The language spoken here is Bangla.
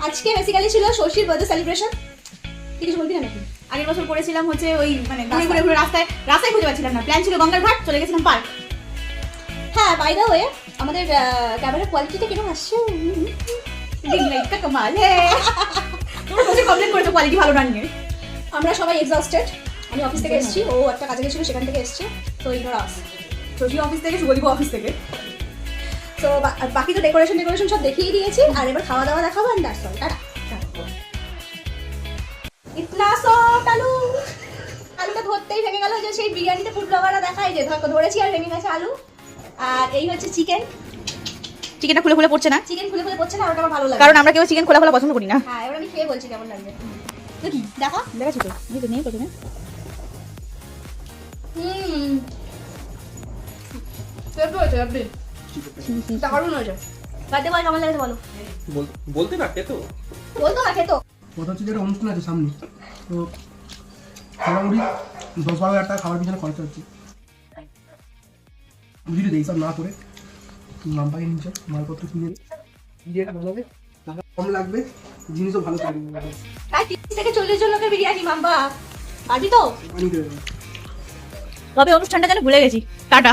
আজকে বেসিক্যালি ছিল শশীর বার্থডে সেলিব্রেশন। কিছু বলবি না নাকি? আগের বছর করেছিলাম হচ্ছে ওই মানে ঘুরে ঘুরে রাস্তায় খুঁজে পাচ্ছিলাম না, প্ল্যান ছিল গঙ্গার ঘাট, চলে গেছিলাম পার্ক। হ্যাঁ, বাই দ্য ওয়ে আমাদের ক্যামেরার কোয়ালিটিটা কিরকম আসছে? রিং লাইটটা কামাল হ্যাঁ। তোমরা বসে কমপ্লেন করেছো কোয়ালিটি ভালো না নিয়ে। আমরা সবাই এক্সস্টেড। আমি অফিস থেকে এসেছি, ও একটা কাজে গেছিল সেখান থেকে এসেছে, তো ইগনোর আস। শশী অফিস থেকে, শুভদীপ অফিস থেকে। তো বাকি তো ডেকোরেশন সব দেখিয়ে দিয়েছি, আর এবার খাওয়া দাওয়া দেখাবো। And that's all. টাটা। ইতনা সফট আলুটা ধরতেই ভেঙে গেল। যে সেই বিরিয়ানিতে ফুড ব্লগাররা দেখায় যে ধরেছি আর ভেঙে গেছে আলু। আর এই হচ্ছে চিকেন। চিকেনটা খুলে খুলে পড়ছে না, চিকেন খুলে খুলে পড়ছে না, ওটা আমার ভালো লাগে। কারণ আমরা কেউ চিকেন খোলা খোলা পছন্দ করি না। হ্যাঁ, এবার আমি খেয়ে বলছি কেমন লাগবে। দেখি দেখা। দেখাচ্ছি তো, এই তো নেই প্রথমে। সেদ্ধ হয়েছে আপনি দারুণ হয়েছে। বাড়িতে বল কেমন লাগছে বলো। বলতে না খেতো বলতো না খেতো। কথা হচ্ছে যে একটা অনুষ্ঠান আছে সামনে, তো মোটামুটি 10-12 হাজার টাকা খাবার পিছনে খরচা হচ্ছে। বুঝলি তো, এইসব না করে নাম পাই নিচে মালপত্র কিনে বিরিয়ানি ভালো হবে, টাকা কম লাগবে, জিনিসও ভালো থাকবে। প্রায় 30 থেকে 40 জন লোকের বিরিয়ানি মাম্বা। পারবি তো? পানি দেবে। তবে অনুষ্ঠানটা যেন ভুলে গেছি। টাটা।